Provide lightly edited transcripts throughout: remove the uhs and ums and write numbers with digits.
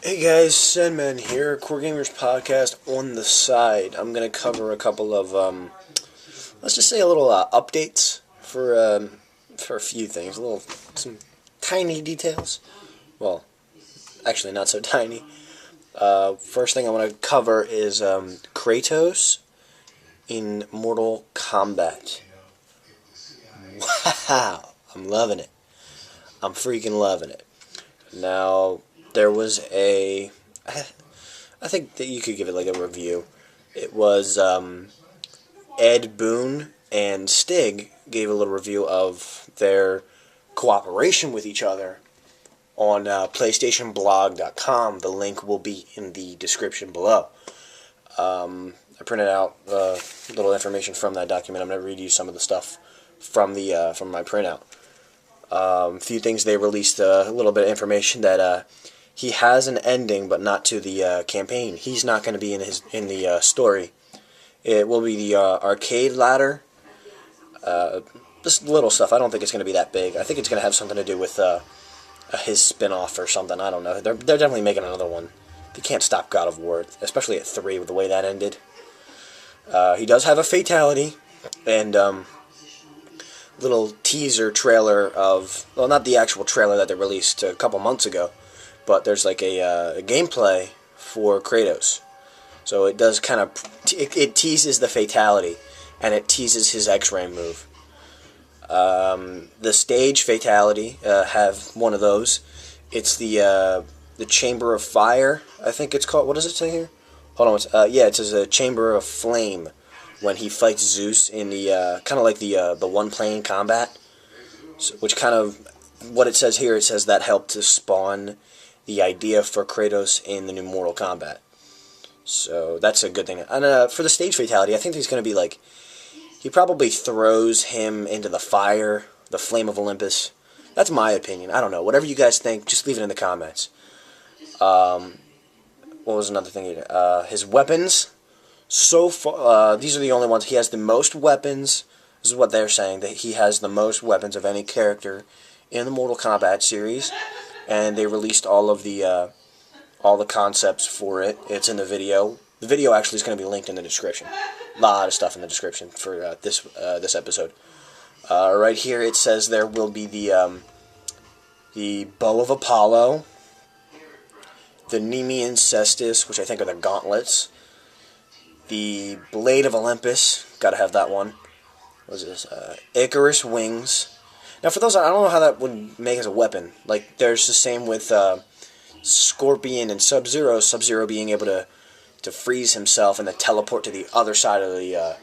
Hey guys, Sandman here, Core Gamers Podcast on the side. I'm going to cover a couple of, let's just say a little updates for a few things, some tiny details. Well, actually not so tiny. First thing I want to cover is Kratos in Mortal Kombat. Wow, I'm loving it. I'm freaking loving it. Now, there was I think that you could give it like a review. It was Ed Boon and Stig gave a little review of their cooperation with each other on PlayStationBlog.com. The link will be in the description below. I printed out little information from that document. I'm going to read you some of the stuff from my printout. A few things they released, a little bit of information that he has an ending, but not to the campaign. He's not going to be in the story. It will be the arcade ladder. Just little stuff. I don't think it's going to be that big. I think it's going to have something to do with his spin-off or something. I don't know. They're definitely making another one. They can't stop God of War, especially at 3 with the way that ended. He does have a fatality, and little teaser trailer of, well, not the actual trailer that they released a couple months ago, but there's like a gameplay for Kratos. So it does kind of, it teases the fatality, and it teases his X-ray move. The stage fatality, have one of those. It's the Chamber of Fire, I think it's called. What does it say here? Hold on. Yeah, it says a Chamber of Flame when he fights Zeus in the kind of like the one-plane combat, which kind of, what it says here, it says that helped to spawn the idea for Kratos in the new Mortal Kombat. So that's a good thing. And for the stage fatality, I think he's going to be like, he probably throws him into the fire, the Flame of Olympus. That's my opinion. I don't know. Whatever you guys think, just leave it in the comments. What was another thing? His weapons. So far, these are the only ones. He has the most weapons. This is what they're saying, that he has the most weapons of any character in the Mortal Kombat series. And they released all the concepts for it. It's in the video. The video actually is going to be linked in the description. A lot of stuff in the description for this episode. Right here it says there will be the Bow of Apollo, the Nemean Cestus, which I think are the gauntlets, the Blade of Olympus, gotta have that one. What is this? Icarus Wings. Now, for those, I don't know how that would make as a weapon. Like, there's the same with Scorpion and Sub-Zero. Sub-Zero being able to freeze himself and then teleport to the other side of the,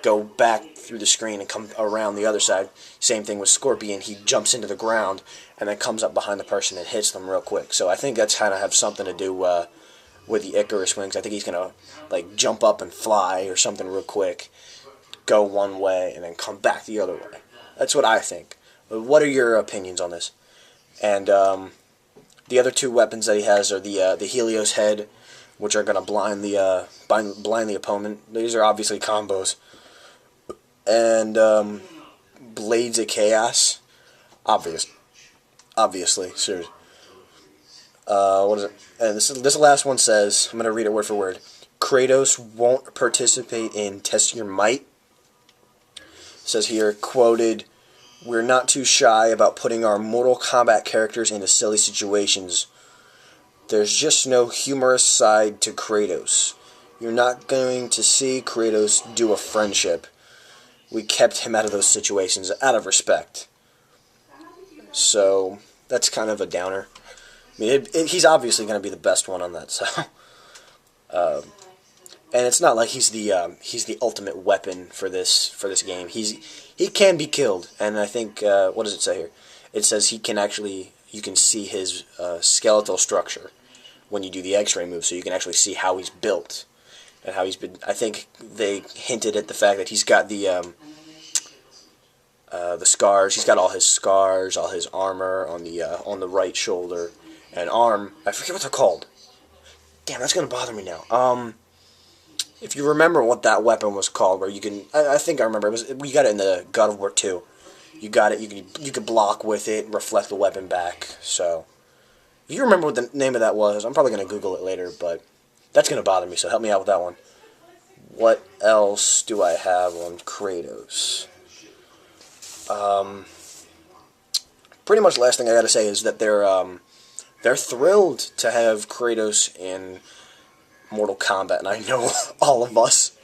go back through the screen and come around the other side. Same thing with Scorpion. He jumps into the ground and then comes up behind the person and hits them real quick. So I think that's kind of have something to do with the Icarus Wings. I think he's going to, like, jump up and fly or something real quick, go one way, and then come back the other way. That's what I think. What are your opinions on this? And the other two weapons that he has are the Helios Head, which are going to blind the opponent. These are obviously combos. And Blades of Chaos. Obviously. Seriously. What is it? And this last one says, I'm going to read it word for word. Kratos won't participate in Test Your Might. It says here, quoted, "We're not too shy about putting our Mortal Kombat characters into silly situations. There's just no humorous side to Kratos. You're not going to see Kratos do a friendship. We kept him out of those situations out of respect." So that's kind of a downer. I mean, he's obviously going to be the best one on that. So, and it's not like he's the ultimate weapon for this game. He can be killed, and I think what does it say here? It says he can actually, you can see his skeletal structure when you do the X-ray move, so you can actually see how he's built and how he's been. I think they hinted at the fact that he's got the scars. He's got all his scars, all his armor on the right shoulder and arm. I forget what they're called. Damn, that's gonna bother me now. If you remember what that weapon was called, where you can, I think I remember. We got it in the God of War 2. You got it. You could block with it, reflect the weapon back. So You remember what the name of that was? I'm probably going to Google it later, but that's going to bother me, so help me out with that one. What else do I have on Kratos? Pretty much the last thing I got to say is that they're thrilled to have Kratos in Mortal Kombat, and I know all of us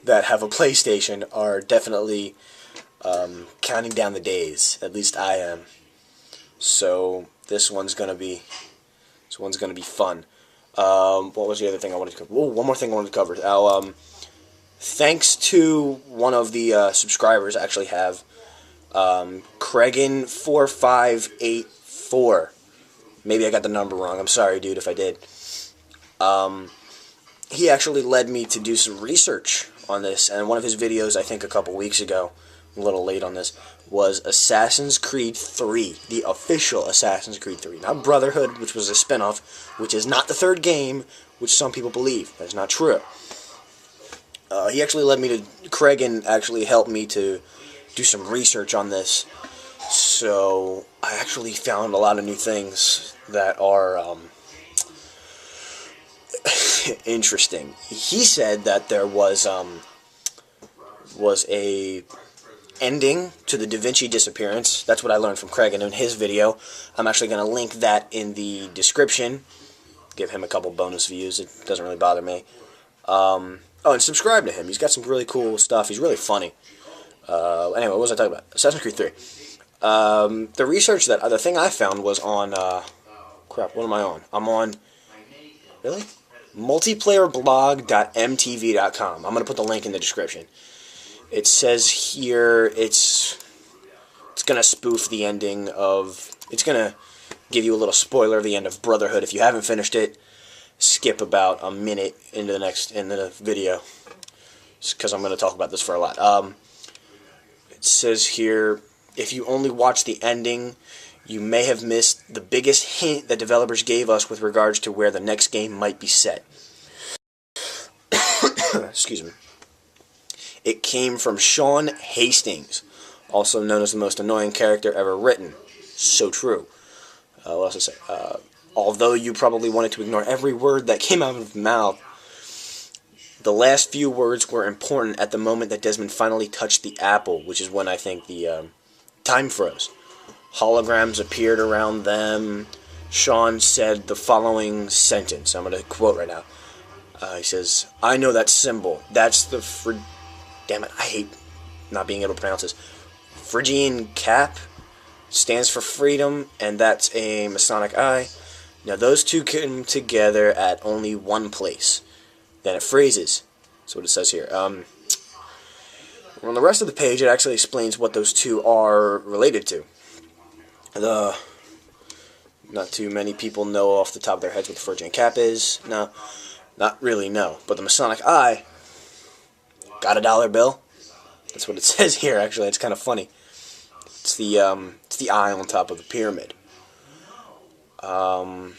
that have a PlayStation are definitely counting down the days. At least I am. So this one's gonna be fun. What was the other thing I wanted to cover? Oh, one more thing I wanted to cover. Now, thanks to one of the subscribers, I actually have Cregan4584. Maybe I got the number wrong. I'm sorry, dude, if I did. He actually led me to do some research on this, and one of his videos, I think a couple weeks ago, I'm a little late on this, was Assassin's Creed 3, the official Assassin's Creed 3. Not Brotherhood, which was a spinoff, which is not the third game, which some people believe. That's not true. He actually led me to, Cregan actually helped me to do some research on this, so I actually found a lot of new things that are interesting. He said that there was a ending to the Vinci Disappearance. That's what I learned from Cregan in his video. I'm actually going to link that in the description. Give him a couple bonus views. It doesn't really bother me. Oh, and subscribe to him. He's got some really cool stuff. He's really funny. Anyway, what was I talking about? Assassin's Creed 3. The research that the thing I found was on crap. What am I on? I'm on really multiplayerblog.mtv.com. I'm gonna put the link in the description. It says here it's gonna spoof the ending of. It's gonna give you a little spoiler of the end of Brotherhood. If you haven't finished it, skip about a minute into the video, because I'm gonna talk about this for a lot. It says here, if you only watch the ending, you may have missed the biggest hint that developers gave us with regards to where the next game might be set. Excuse me. It came from Sean Hastings, also known as the most annoying character ever written. So true. What else to say? Although you probably wanted to ignore every word that came out of his mouth, the last few words were important at the moment that Desmond finally touched the apple, which is when I think the time froze. Holograms appeared around them. Sean said the following sentence. I'm going to quote right now. He says, "I know that symbol. That's the damn it, I hate not being able to pronounce this. Phrygian cap stands for freedom, and that's a Masonic eye. Now those two come together at only one place. Then it phrases." That's what it says here. On the rest of the page, it actually explains what those two are related to. Not too many people know off the top of their heads what the Phrygian cap is. No, not really, no. But the Masonic eye, got a dollar bill? That's what it says here, actually. It's kind of funny. It's the eye on top of the pyramid. It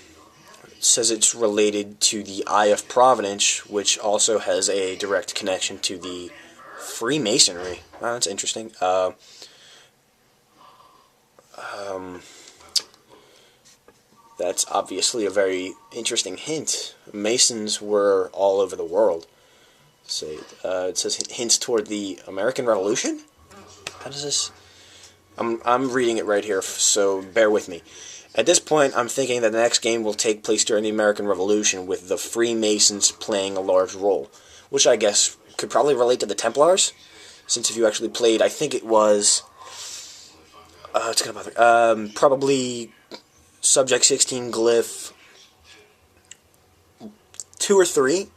says it's related to the Eye of Providence, which also has a direct connection to the Freemasonry. Oh, that's interesting. That's obviously a very interesting hint. Masons were all over the world. So, it says hints toward the American Revolution? How does this... I'm reading it right here, so bear with me. At this point, I'm thinking that the next game will take place during the American Revolution, with the Freemasons playing a large role, which I guess could probably relate to the Templars, since if you actually played, I think it was... it's gonna bother... probably Subject 16 Glyph 2 or 3.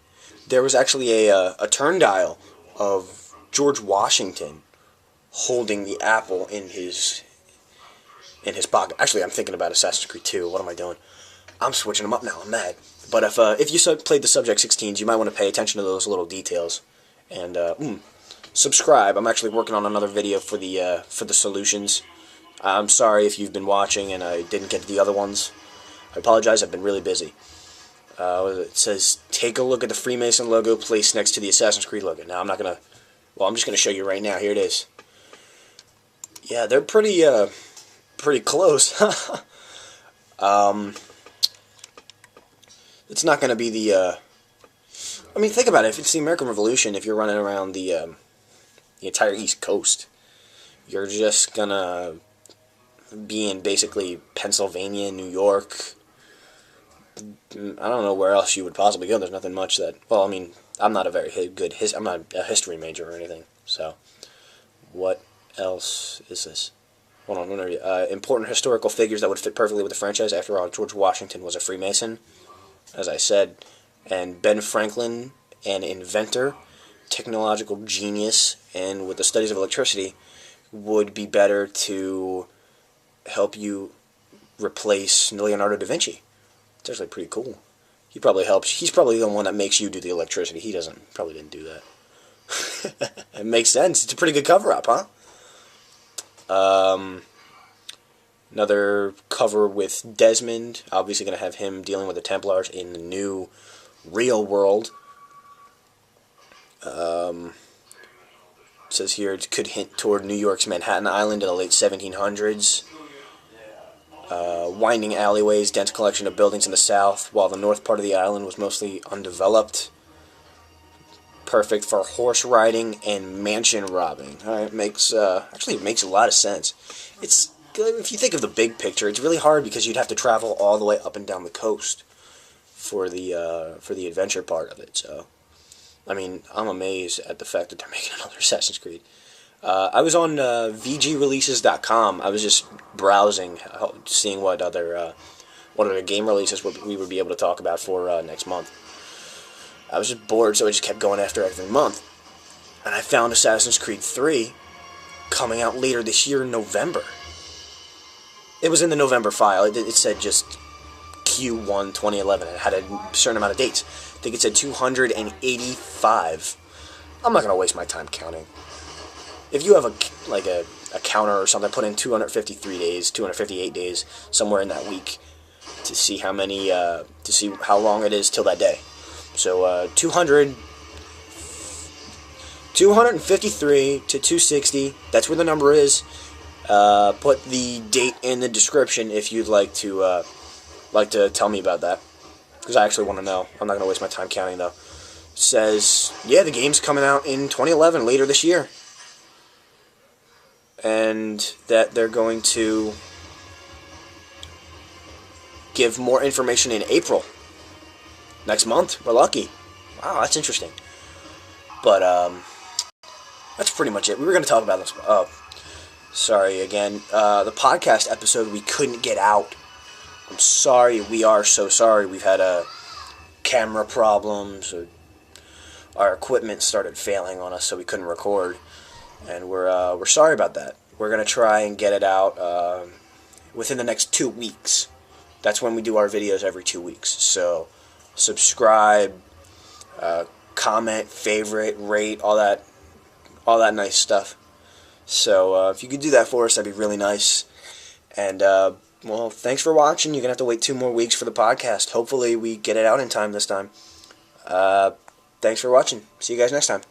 There was actually a turn dial of George Washington holding the apple in his pocket. Actually, I'm thinking about Assassin's Creed 2. What am I doing? I'm switching them up now. I'm mad. But if you played the Subject 16s, you might want to pay attention to those little details. And subscribe. I'm actually working on another video for the solutions. I'm sorry if you've been watching and I didn't get to the other ones. I apologize. I've been really busy. It says, take a look at the Freemason logo placed next to the Assassin's Creed logo. Now, I'm not going to... Well, I'm just going to show you right now. Here it is. Yeah, they're pretty close. It's not going to be the, I mean, think about it. If it's the American Revolution, if you're running around the entire East Coast, you're just going to be in basically Pennsylvania, New York. I don't know where else you would possibly go. There's nothing much that, well, I mean, I'm not a very good, I'm not a history major or anything, so what else is this? Hold on, important historical figures that would fit perfectly with the franchise. After all, George Washington was a Freemason, as I said, and Ben Franklin, an inventor, technological genius, and with the studies of electricity, would be better to help you replace Leonardo da Vinci. It's actually pretty cool. He probably helps. He's probably the one that makes you do the electricity. He probably didn't do that. It makes sense. It's a pretty good cover-up, huh? Another cover with Desmond. Obviously going to have him dealing with the Templars in the new real world. It says here it could hint toward New York's Manhattan Island in the late 1700s. Winding alleyways, dense collection of buildings in the south, while the north part of the island was mostly undeveloped. Perfect for horse riding and mansion robbing. It makes actually it makes a lot of sense. It's if you think of the big picture, it's really hard because you'd have to travel all the way up and down the coast for the adventure part of it. So, I mean, I'm amazed at the fact that they're making another Assassin's Creed. I was on VGReleases.com. I was just browsing, seeing what other game releases we would be able to talk about for next month. I was just bored, so I just kept going after every month. And I found Assassin's Creed 3 coming out later this year in November. It was in the November file. It said just Q1 2011. It had a certain amount of dates. I think it said 285. I'm not going to waste my time counting. If you have a counter or something, put in 253 days, 258 days, somewhere in that week, to see how many, to see how long it is till that day. So 253 to 260. That's where the number is. Put the date in the description if you'd like to tell me about that, because I actually want to know. I'm not going to waste my time counting though. It says, yeah, the game's coming out in 2011, later this year. And that they're going to give more information in April. Next month. We're lucky. Wow, that's interesting. But, that's pretty much it. We were going to talk about this. Oh, sorry again. The podcast episode we couldn't get out. I'm sorry. We are so sorry. We've had camera problems. Our equipment started failing on us, so we couldn't record. And we're sorry about that. We're going to try and get it out within the next 2 weeks. That's when we do our videos, every 2 weeks. So subscribe, comment, favorite, rate, all that nice stuff. So if you could do that for us, that'd be really nice. And well, thanks for watching. You're going to have to wait 2 more weeks for the podcast. Hopefully we get it out in time this time. Thanks for watching. See you guys next time.